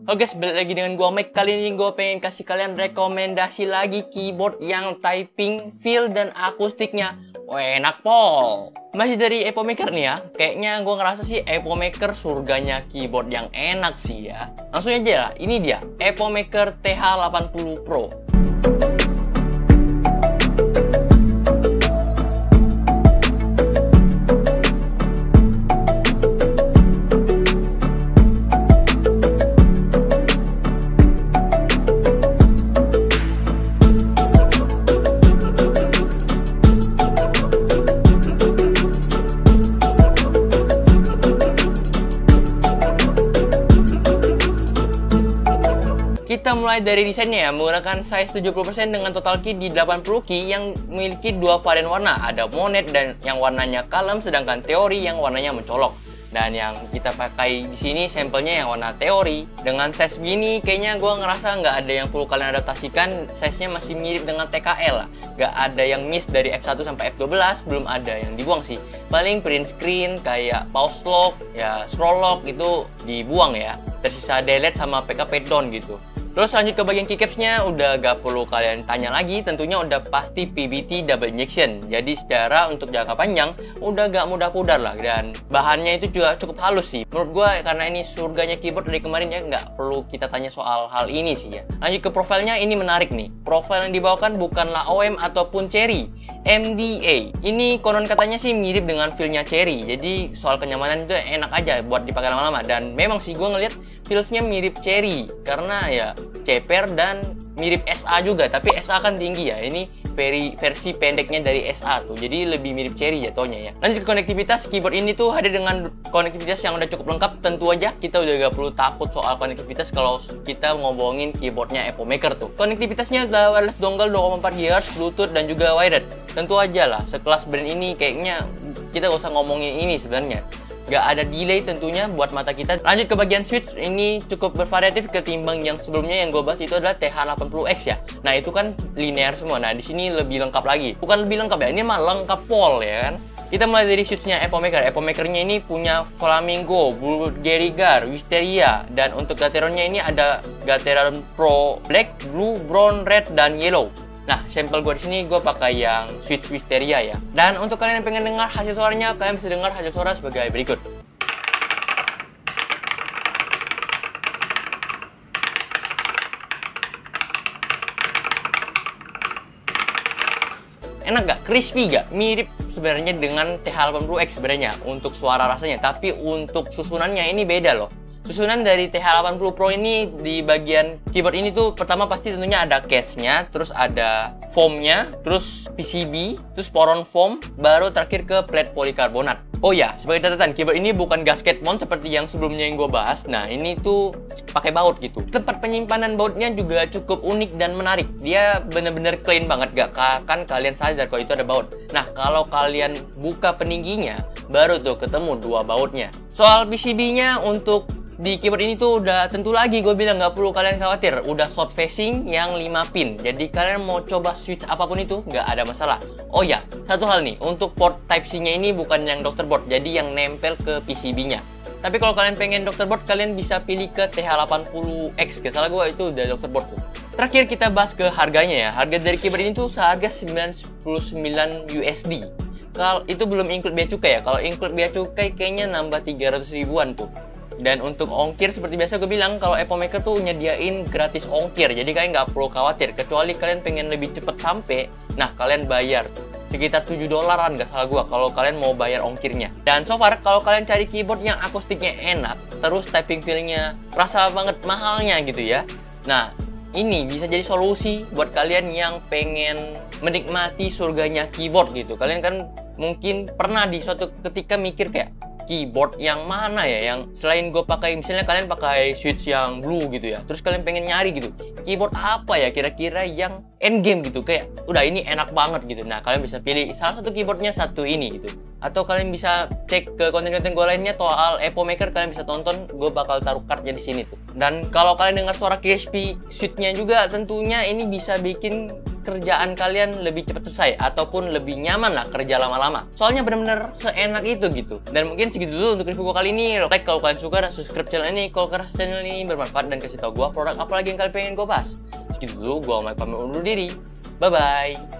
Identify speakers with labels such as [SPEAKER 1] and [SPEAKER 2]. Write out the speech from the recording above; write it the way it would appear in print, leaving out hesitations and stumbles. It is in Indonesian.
[SPEAKER 1] Oke guys, balik lagi dengan gua Mike. Kali ini gue pengen kasih kalian rekomendasi lagi keyboard yang typing, feel, dan akustiknya enak pol. Masih dari Epomaker nih ya. Kayaknya gue ngerasa sih Epomaker surganya keyboard yang enak sih ya. Langsung aja lah, ini dia Epomaker TH80 Pro. Kita mulai dari desainnya ya, menggunakan size 70% dengan total key di 80 key yang memiliki dua varian warna. Ada monet dan yang warnanya kalem, sedangkan teori yang warnanya mencolok. Dan yang kita pakai di sini sampelnya yang warna teori. Dengan size gini, kayaknya gue ngerasa nggak ada yang perlu kalian adaptasikan. Size-nya masih mirip dengan TKL lah. Nggak ada yang miss dari F1 sampai F12, belum ada yang dibuang sih. Paling print screen kayak pause lock, ya scroll lock itu dibuang ya. Tersisa delete sama PKP down gitu. Terus lanjut ke bagian keycapsnya, udah gak perlu kalian tanya lagi, tentunya udah pasti PBT double injection. Jadi secara untuk jangka panjang, udah gak mudah pudar lah. Dan bahannya itu juga cukup halus sih. Menurut gue karena ini surganya keyboard dari kemarin ya, gak perlu kita tanya soal hal ini sih ya. Lanjut ke profilnya, ini menarik nih. Profil yang dibawakan bukanlah OM ataupun Cherry, MDA. Ini konon katanya sih mirip dengan feel-nya Cherry. Jadi soal kenyamanan itu enak aja buat dipakai lama-lama. Dan memang sih gue ngeliat feels-nya mirip Cherry. Karena ya ceper dan mirip SA juga, tapi SA kan tinggi ya. Ini versi pendeknya dari SA tuh, jadi lebih mirip Cherry jatuhnya ya. Lanjut ke konektivitas, keyboard ini tuh hadir dengan konektivitas yang udah cukup lengkap. Tentu aja kita udah gak perlu takut soal konektivitas kalau kita ngomongin keyboardnya Epomaker tuh. Konektivitasnya udah wireless dongle 2,4 GHz, Bluetooth, dan juga wired. Tentu aja lah, sekelas brand ini kayaknya kita gak usah ngomongin ini sebenarnya. Gak ada delay tentunya buat mata kita. Lanjut ke bagian switch, ini cukup bervariatif ketimbang yang sebelumnya yang gue bahas itu adalah TH80X ya. Nah itu kan linear semua. Nah di sini lebih lengkap lagi. Bukan lebih lengkap ya, ini mah lengkap pol ya kan. Kita mulai dari switchnya Epomaker. Epomakernya ini punya Flamingo, Bulgarigar, Wisteria, dan untuk gateronnya ini ada Gateron Pro Black, Blue, Brown, Red, dan Yellow. Nah, sampel gue di sini gue pakai yang switch Wisteria ya. Dan untuk kalian yang pengen dengar hasil suaranya, kalian bisa dengar hasil suara sebagai berikut. Enak gak? Crispy gak? Mirip sebenarnya dengan TH80X sebenarnya untuk suara rasanya, tapi untuk susunannya ini beda loh. Susunan dari TH80 Pro ini di bagian keyboard ini tuh pertama pasti tentunya ada case-nya, terus ada foam-nya, terus PCB, terus poron foam, baru terakhir ke plate polikarbonat. Oh ya, sebagai catatan, keyboard ini bukan gasket mount seperti yang sebelumnya yang gue bahas. Nah, ini tuh pakai baut gitu. Tempat penyimpanan bautnya juga cukup unik dan menarik. Dia bener-bener clean banget, gak akan kalian sadar kalau itu ada baut. Nah, kalau kalian buka peningginya, baru tuh ketemu dua bautnya. Soal PCB-nya untuk di keyboard ini tuh udah tentu lagi gue bilang nggak perlu kalian khawatir, udah short facing yang 5 pin. Jadi kalian mau coba switch apapun itu nggak ada masalah. Oh ya, satu hal nih, untuk port Type-C-nya ini bukan yang doctor board, jadi yang nempel ke PCB-nya. Tapi kalau kalian pengen doctor board, kalian bisa pilih ke TH80X. Gak salah gue itu udah doctor board tuh. Terakhir kita bahas ke harganya ya. Harga dari keyboard ini tuh seharga 99 USD. Kalau itu belum include bea cukai ya. Kalau include bea cukai kayaknya nambah 300 ribuan tuh. Dan untuk ongkir seperti biasa gue bilang, kalau Epomaker tuh nyediain gratis ongkir. Jadi kalian nggak perlu khawatir, kecuali kalian pengen lebih cepet sampai. Nah kalian bayar tuh sekitar $7 nggak salah gue kalau kalian mau bayar ongkirnya. Dan so far kalau kalian cari keyboard yang akustiknya enak, terus typing feel-nya rasa banget mahalnya gitu ya. Nah ini bisa jadi solusi buat kalian yang pengen menikmati surganya keyboard gitu. Kalian kan mungkin pernah di suatu ketika mikir kayak, keyboard yang mana ya yang selain gue pakai, misalnya kalian pakai switch yang blue gitu ya, terus kalian pengen nyari gitu keyboard apa ya kira-kira yang endgame gitu, kayak udah ini enak banget gitu. Nah kalian bisa pilih salah satu keyboardnya satu ini gitu, atau kalian bisa cek ke konten-konten gue lainnya soal Epomaker, kalian bisa tonton, gue bakal taruh cardnya di sini tuh. Dan kalau kalian dengar suara crispy switchnya juga, tentunya ini bisa bikin kerjaan kalian lebih cepat selesai ataupun lebih nyaman lah kerja lama-lama. Soalnya bener-bener seenak itu gitu. Dan mungkin segitu dulu untuk review gua kali ini. Like kalau kalian suka dan subscribe channel ini kalau kerasa channel ini bermanfaat dan kasih tau gua produk apa lagi yang kalian pengen gua bahas. Segitu dulu, gua Mike pamit undur diri. Bye bye.